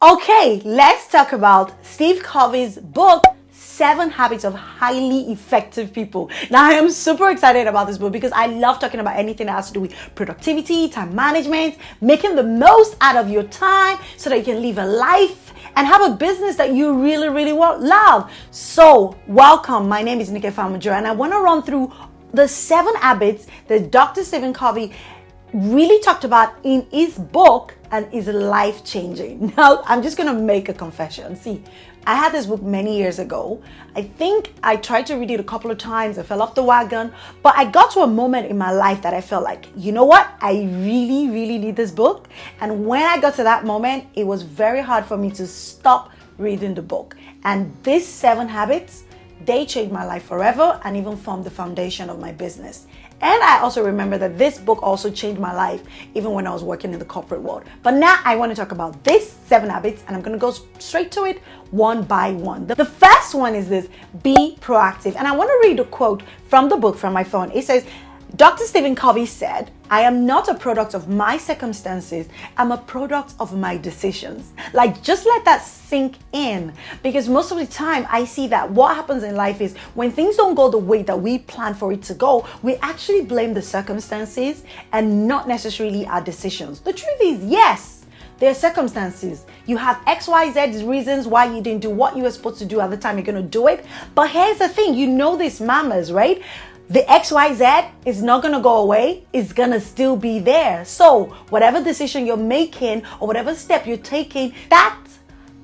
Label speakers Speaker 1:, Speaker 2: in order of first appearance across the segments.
Speaker 1: Okay, let's talk about Steve Covey's book, 7 Habits of Highly Effective People. Now, I am super excited about this book because I love talking about anything that has to do with productivity, time management, making the most out of your time so that you can live a life and have a business that you really love. So, welcome. My name is Nikki Famajura, and I want to run through the 7 habits that Dr. Stephen Covey really talked about in his book and is life-changing. Now, I'm just gonna make a confession. See, I had this book many years ago. I think I tried to read it a couple of times. I fell off the wagon, but I got to a moment in my life that I felt like, you know what? I really need this book. And when I got to that moment, it was very hard for me to stop reading the book. And these 7 habits, they changed my life forever and even formed the foundation of my business. And I also remember that this book also changed my life even when I was working in the corporate world. But now I want to talk about these 7 habits, and I'm going to go straight to it one by one. The first one is this: be proactive. And I want to read a quote from the book from my phone. It says, Dr. Stephen Covey said, "I am not a product of my circumstances. I'm a product of my decisions." Like, just let that sink in, because most of the time I see that what happens in life is when things don't go the way that we plan for it to go, we actually blame the circumstances and not necessarily our decisions. The truth is, yes, there are circumstances. You have XYZ reasons why you didn't do what you were supposed to do at the time you're going to do it. But here's the thing, you know this, mamas, right? The XYZ is not going to go away. It's going to still be there. So whatever decision you're making or whatever step you're taking, that's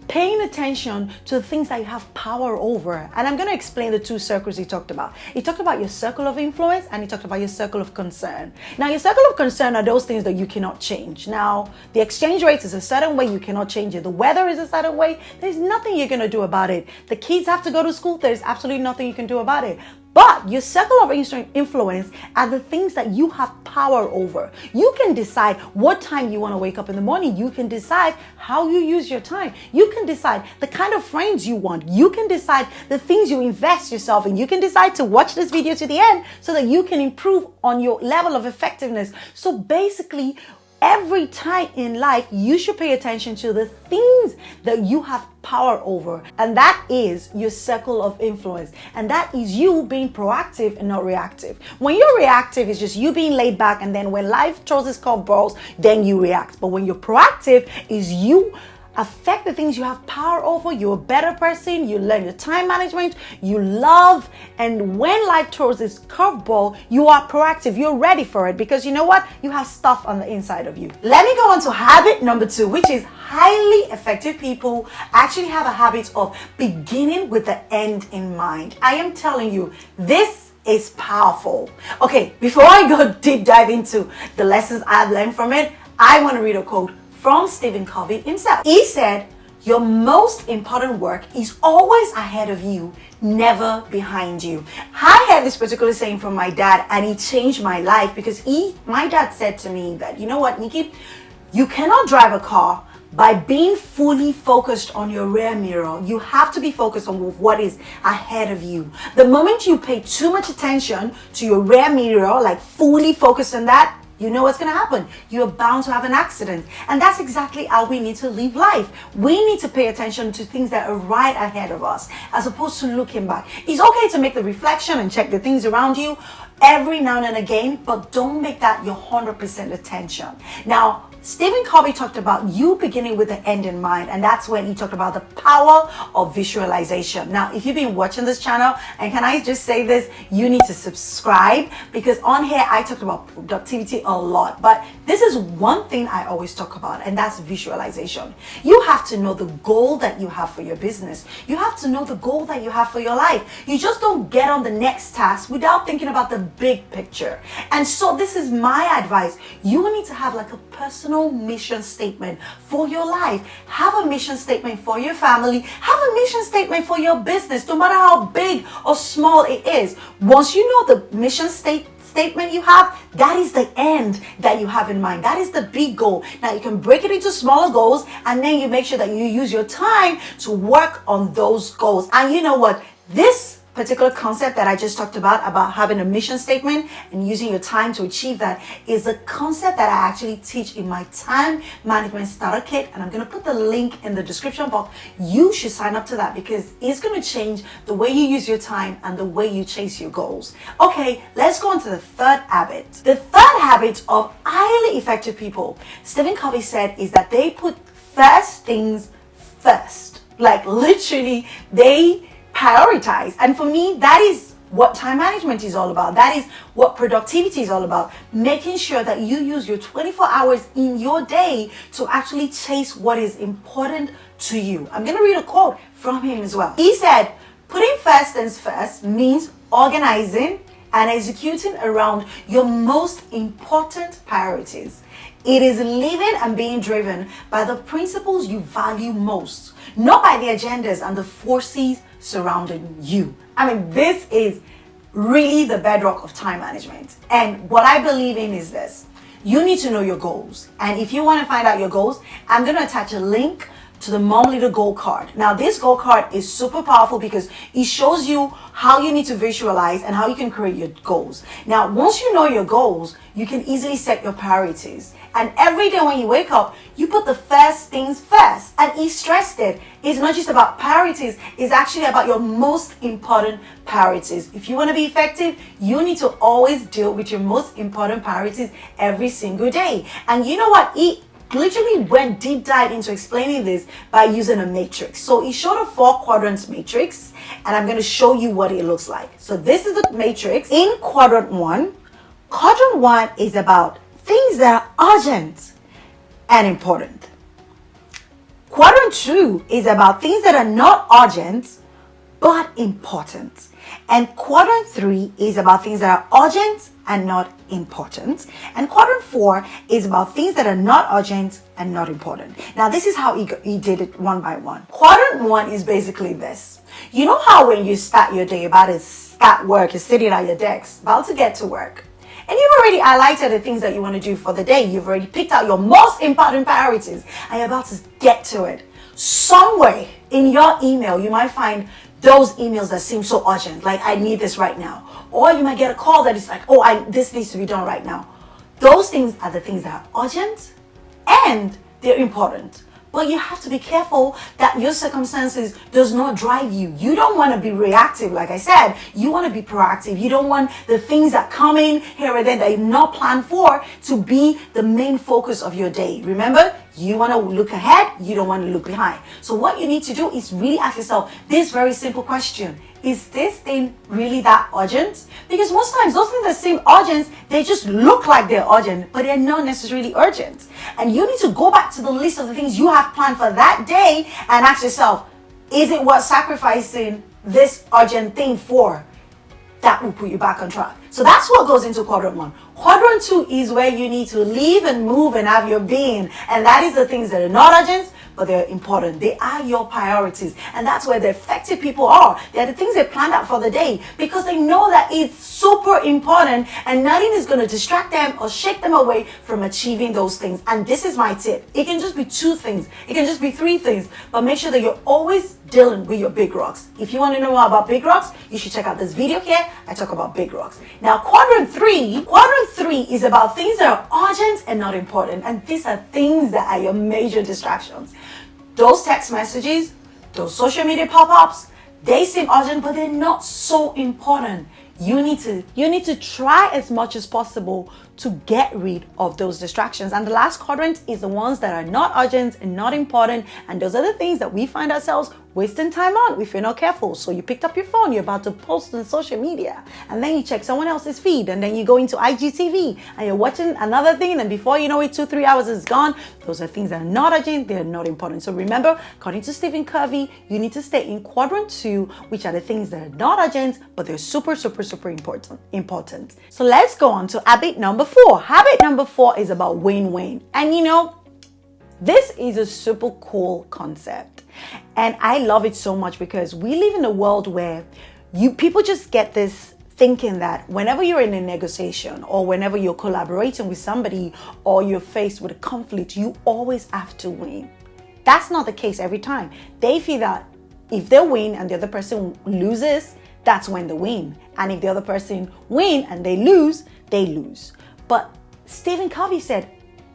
Speaker 1: paying attention to the things that you have power over. And I'm going to explain the 2 circles he talked about. He talked about your circle of influence and he talked about your circle of concern. Now, your circle of concern are those things that you cannot change. Now, the exchange rate is a certain way, you cannot change it. The weather is a certain way, there's nothing you're going to do about it. The kids have to go to school, there's absolutely nothing you can do about it. But your circle of influence are the things that you have power over. You can decide what time you want to wake up in the morning. You can decide how you use your time. You can decide the kind of friends you want. You can decide the things you invest yourself in. You can decide to watch this video to the end so that you can improve on your level of effectiveness. So basically, every time in life, you should pay attention to the things that you have power over. And that is your circle of influence. And that is you being proactive and not reactive. When you're reactive, it's just you being laid back. And then when life throws its curveballs, then you react. But when you're proactive, is you affect the things you have power over. You're a better person. You learn your time management. You love. And when life throws this curveball, you are proactive. You're ready for it because you know what? You have stuff on the inside of you. Let me go on to habit number 2, which is highly effective people actually have a habit of beginning with the end in mind. I am telling you, this is powerful. Okay, before I go deep dive into the lessons I've learned from it, I want to read a quote from Stephen Covey himself. He said, "Your most important work is always ahead of you, never behind you." I heard this particular saying from my dad, and it changed my life because my dad said to me that, you know what, Nikki, you cannot drive a car by being fully focused on your rear mirror. You have to be focused on what is ahead of you. The moment you pay too much attention to your rear mirror, like fully focused on that, you know what's going to happen. You're bound to have an accident. And that's exactly how we need to live life. We need to pay attention to things that are right ahead of us as opposed to looking back. It's okay to make the reflection and check the things around you every now and again, but don't make that your 100% attention. Now, Stephen Covey talked about you beginning with the end in mind, and that's when he talked about the power of visualization. Now, if you've been watching this channel, and can I just say this, you need to subscribe, because on here I talk about productivity a lot, but this is one thing I always talk about, and that's visualization. You have to know the goal that you have for your business. You have to know the goal that you have for your life. You just don't get on the next task without thinking about the big picture. And so this is my advice. You need to have like a personal mission statement for your life. Have a mission statement for your family. Have a mission statement for your business, no matter how big or small it is. Once you know the mission statement you have, that is the end that you have in mind. That is the big goal. Now you can break it into smaller goals, and then you make sure that you use your time to work on those goals. And you know what? This particular concept that I just talked about having a mission statement and using your time to achieve that, is a concept that I actually teach in my time management starter kit, and I'm going to put the link in the description box. You should sign up to that because it's going to change the way you use your time and the way you chase your goals. Okay, let's go on to the third habit. The third habit of highly effective people, Stephen Covey said, is that they put first things first. Like literally, they prioritize. And for me, that is what time management is all about. That is what productivity is all about. Making sure that you use your 24 hours in your day to actually chase what is important to you. I'm going to read a quote from him as well. He said, putting first things first means organizing and executing around your most important priorities. It is living and being driven by the principles you value most, not by the agendas and the forces surrounding you. I mean, this is really the bedrock of time management. And what I believe in is this. You need to know your goals. And if you want to find out your goals, I'm going to attach a link to the Momleader goal card. Now, this goal card is super powerful because it shows you how you need to visualize and how you can create your goals. Now, once you know your goals, you can easily set your priorities. And every day when you wake up, you put the first things first. And he stressed it. It's not just about priorities. It's actually about your most important priorities. If you want to be effective, you need to always deal with your most important priorities every single day. And you know what? He literally went deep dive into explaining this by using a matrix. So he showed a 4 quadrants matrix, and I'm going to show you what it looks like. So this is the matrix. In quadrant 1 is about things that are urgent and important. Quadrant 2 is about things that are not urgent but important. And quadrant 3 is about things that are urgent and not important. And quadrant 4 is about things that are not urgent and not important. Now, this is how he did it one by one. Quadrant 1 is basically this. You know how when you start your day, about to start work, you're sitting at your desk, about to get to work, and you've already highlighted the things that you want to do for the day. You've already picked out your most important priorities, and you're about to get to it. Somewhere in your email, you might find those emails that seem so urgent, like I need this right now. Or you might get a call that is like, oh, this needs to be done right now. Those things are the things that are urgent and they're important. But you have to be careful that your circumstances does not drive you. You don't want to be reactive, like I said. You want to be proactive. You don't want the things that come in here and there that you've not planned for to be the main focus of your day. Remember, you want to look ahead. You don't want to look behind. So what you need to do is really ask yourself this very simple question. Is this thing really that urgent? Because most times those things that seem urgent, they just look like they're urgent, but they're not necessarily urgent. And you need to go back to the list of the things you have planned for that day and ask yourself, is it worth sacrificing this urgent thing for? That will put you back on track. So that's what goes into quadrant 1. Quadrant 2 is where you need to live and move and have your being. And that is the things that are not urgent, but they're important. They are your priorities. And that's where the effective people are. They're the things they planned out for the day because they know that it's super important and nothing is going to distract them or shake them away from achieving those things. And this is my tip. It can just be 2 things. It can just be 3 things. But make sure that you're always dealing with your big rocks. If you want to know more about big rocks, you should check out this video here. I talk about big rocks. Now, quadrant 3 is about things that are urgent and not important. And these are things that are your major distractions. Those text messages, those social media pop-ups, they seem urgent, but they're not so important. You need to try as much as possible to get rid of those distractions. And the last quadrant is the ones that are not urgent and not important. And those are the things that we find ourselves wasting time on if you're not careful. So you picked up your phone, you're about to post on social media, and then you check someone else's feed, and then you go into IGTV and you're watching another thing, and before you know it, 2-3 hours is gone. Those are things that are not urgent, they're not important. So remember, according to Stephen Covey, you need to stay in quadrant 2, which are the things that are not urgent, but they're super important. So let's go on to habit number 4. Habit number 4 is about win-win. And you know, this is a super cool concept. And I love it so much because we live in a world where people just get this thinking that whenever you're in a negotiation or whenever you're collaborating with somebody or you're faced with a conflict, you always have to win. That's not the case every time. They feel that if they win and the other person loses, that's when they win. And if the other person win and they lose, they lose. But Stephen Covey said,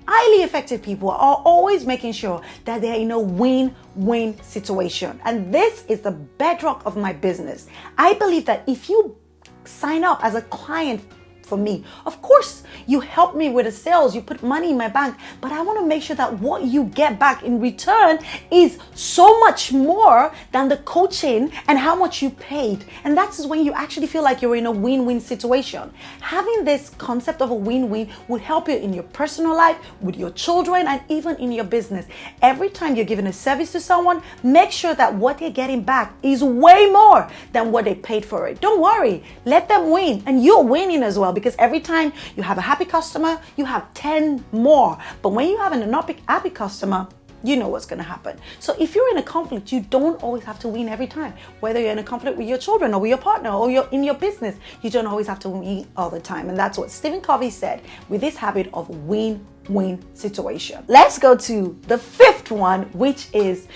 Speaker 1: highly effective people are always making sure that they're in a win-win situation. And this is the bedrock of my business. I believe that if you sign up as a client for me, of course, you help me with the sales, you put money in my bank, but I want to make sure that what you get back in return is so much more than the coaching and how much you paid. And that's when you actually feel like you're in a win-win situation. Having this concept of a win-win would help you in your personal life, with your children, and even in your business. Every time you're giving a service to someone, make sure that what they're getting back is way more than what they paid for it. Don't worry, let them win, and you're winning as well, because every time you have a happy customer, you have 10 more. But when you have an happy customer, you know what's going to happen. So if you're in a conflict, you don't always have to win every time. Whether you're in a conflict with your children or with your partner or you're in your business, you don't always have to win all the time. And that's what Stephen Covey said with this habit of win-win situation. Let's go to the fifth one, which is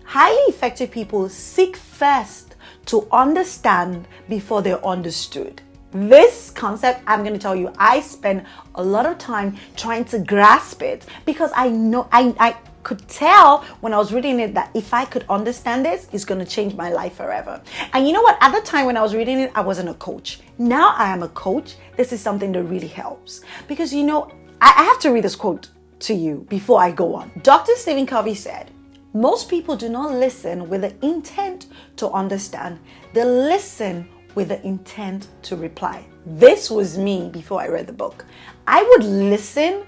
Speaker 1: highly effective people seek first to understand before they're understood. This concept, I'm going to tell you, I spend a lot of time trying to grasp it because I know I could tell when I was reading it that if I could understand this, it's going to change my life forever. And you know what? At the time when I was reading it, I wasn't a coach. Now I am a coach. This is something that really helps because, you know, I have to read this quote to you before I go on. Dr. Stephen Covey said, most people do not listen with the intent to understand. They listen with the intent to reply. This was me before I read the book. I would listen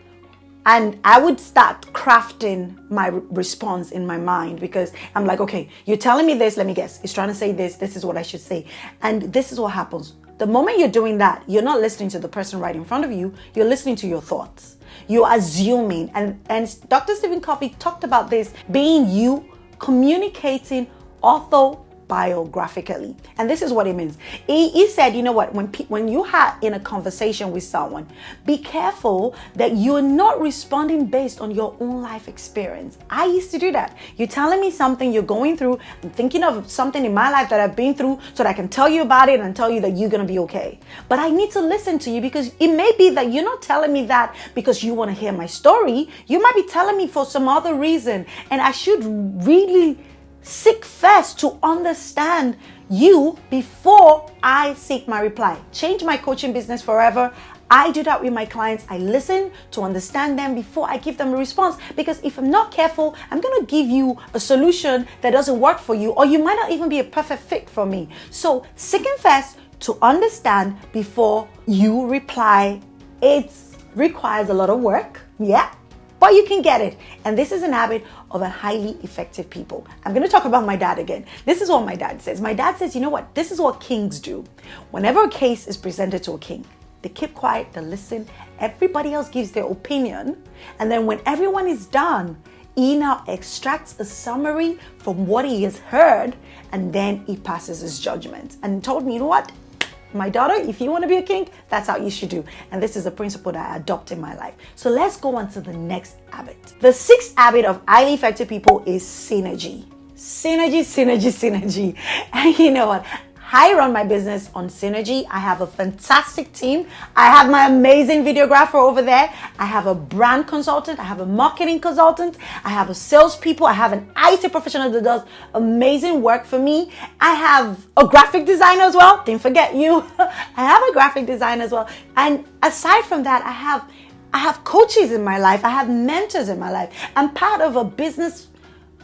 Speaker 1: and I would start crafting my response in my mind because I'm like, okay, you're telling me this, let me guess. It's trying to say this, this is what I should say. And this is what happens. The moment you're doing that, you're not listening to the person right in front of you, you're listening to your thoughts. You're assuming. And Dr. Stephen Covey talked about this being you communicating autobiographically. And this is what it means. He said, you know what, when you are in a conversation with someone, be careful that you're not responding based on your own life experience. I used to do that. You're telling me something you're going through. I'm thinking of something in my life that I've been through so that I can tell you about it and tell you that you're going to be okay. But I need to listen to you because it may be that you're not telling me that because you want to hear my story. You might be telling me for some other reason. And I should really seek first to understand you before I seek my reply. Change my coaching business forever. I do that with my clients. I listen to understand them before I give them a response, because if I'm not careful, I'm going to give you a solution that doesn't work for you, or you might not even be a perfect fit for me. So seeking first to understand before you reply, it requires a lot of work. Yeah. But you can get it. And this is an habit of a highly effective people. I'm going to talk about my dad again. This is what my dad says. My dad says, you know what? This is what kings do. Whenever a case is presented to a king, they keep quiet, they listen. Everybody else gives their opinion. And then when everyone is done, he now extracts a summary from what he has heard, and then he passes his judgment. And told me, you know what? My daughter, if you want to be a king, that's how you should do. And this is a principle that I adopt in my life. So let's go on to the next habit. The sixth habit of highly effective people is synergy. Synergy. And you know what? I run my business on synergy. I have a fantastic team. I have my amazing videographer over there. I have a brand consultant. I have a marketing consultant. I have a salespeople. I have an IT professional that does amazing work for me. I have a graphic designer as well. Didn't forget you. I have a graphic designer as well. And aside from that, I have coaches in my life. I have mentors in my life. I'm part of a business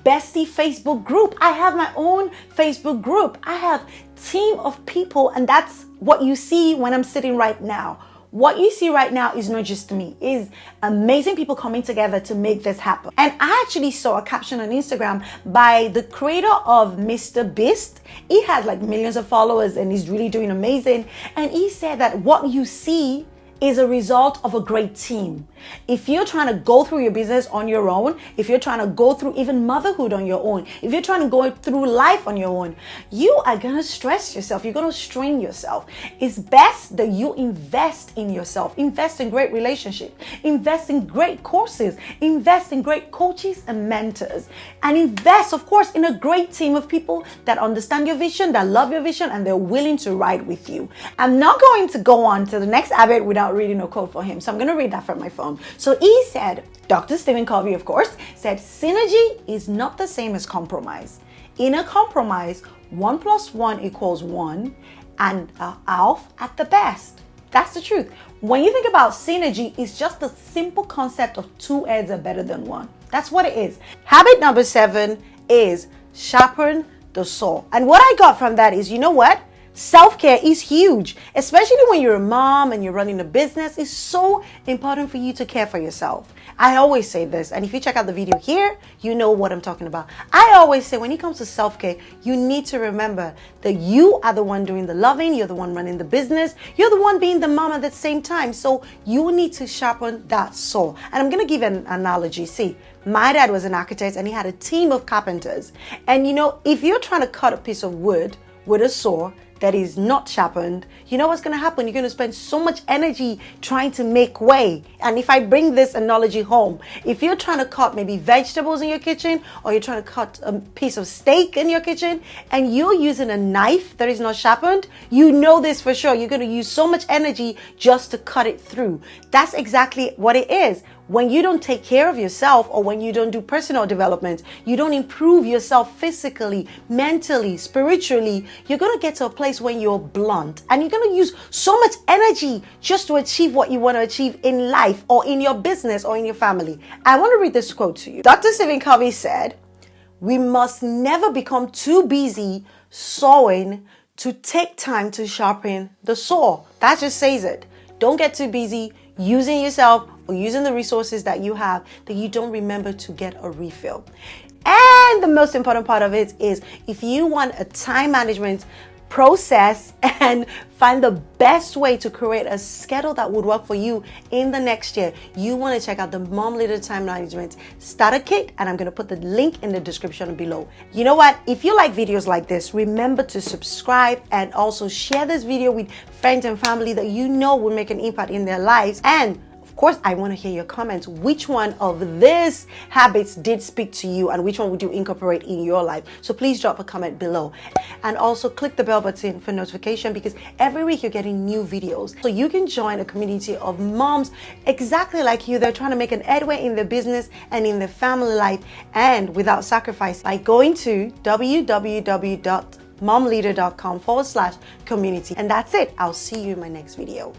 Speaker 1: bestie Facebook group. I have my own Facebook group. I have team of people, and that's what you see when I'm sitting right now. What you see right now is not just me. It's amazing people coming together to make this happen. And I actually saw a caption on Instagram by the creator of Mr. Beast. He has like millions of followers and he's really doing amazing. And he said that what you see is a result of a great team. If you're trying to go through your business on your own, if you're trying to go through even motherhood on your own, if you're trying to go through life on your own, you are going to stress yourself. You're going to strain yourself. It's best that you invest in yourself. Invest in great relationships. Invest in great courses. Invest in great coaches and mentors. And invest, of course, in a great team of people that understand your vision, that love your vision, and they're willing to ride with you. I'm not going to go on to the next habit without reading a quote for him. So I'm going to read that from my phone. So he said, Dr. Stephen Covey, of course, said, synergy is not the same as compromise. In a compromise, 1 + 1 = 1 and half at the best. That's the truth. When you think about synergy, it's just the simple concept of 2 heads are better than 1. That's what it is. Habit number 7 is sharpen the saw. And what I got from that is, you know what? Self-care is huge, especially when you're a mom and you're running a business. It's so important for you to care for yourself. I always say this, and if you check out the video here, you know what I'm talking about. I always say when it comes to self-care, you need to remember that you are the one doing the loving, you're the one running the business, you're the one being the mom at the same time. So you need to sharpen that saw. And I'm going to give an analogy. See, my dad was an architect and he had a team of carpenters. And you know, if you're trying to cut a piece of wood with a saw that is not sharpened, you know what's going to happen? You're going to spend so much energy trying to make way. And if I bring this analogy home, if you're trying to cut maybe vegetables in your kitchen, or you're trying to cut a piece of steak in your kitchen, and you're using a knife that is not sharpened, you know this for sure. You're going to use so much energy just to cut it through. That's exactly what it is. When you don't take care of yourself, or when you don't do personal development, you don't improve yourself physically, mentally, spiritually, you're going to get to a place when you're blunt and you're going to use so much energy just to achieve what you want to achieve in life or in your business or in your family. I want to read this quote to you. Dr. Stephen Covey said, "We must never become too busy sawing to take time to sharpen the saw." That just says it. Don't get too busy using yourself or using the resources that you have that you don't remember to get a refill. And the most important part of it is, if you want a time management process and find the best way to create a schedule that would work for you in the next year, you want to check out the Momleader Time Management Starter Kit, and I'm going to put the link in the description below. You know what? If you like videos like this, remember to subscribe and also share this video with friends and family that you know will make an impact in their lives. And of course, I want to hear your comments. Which one of these habits did speak to you, and which one would you incorporate in your life? So please drop a comment below. And also click the bell button for notification, because every week you're getting new videos. So you can join a community of moms exactly like you. They're trying to make an headway in their business and in their family life, and without sacrifice, by going to www.momleader.com/community. And that's it. I'll see you in my next video.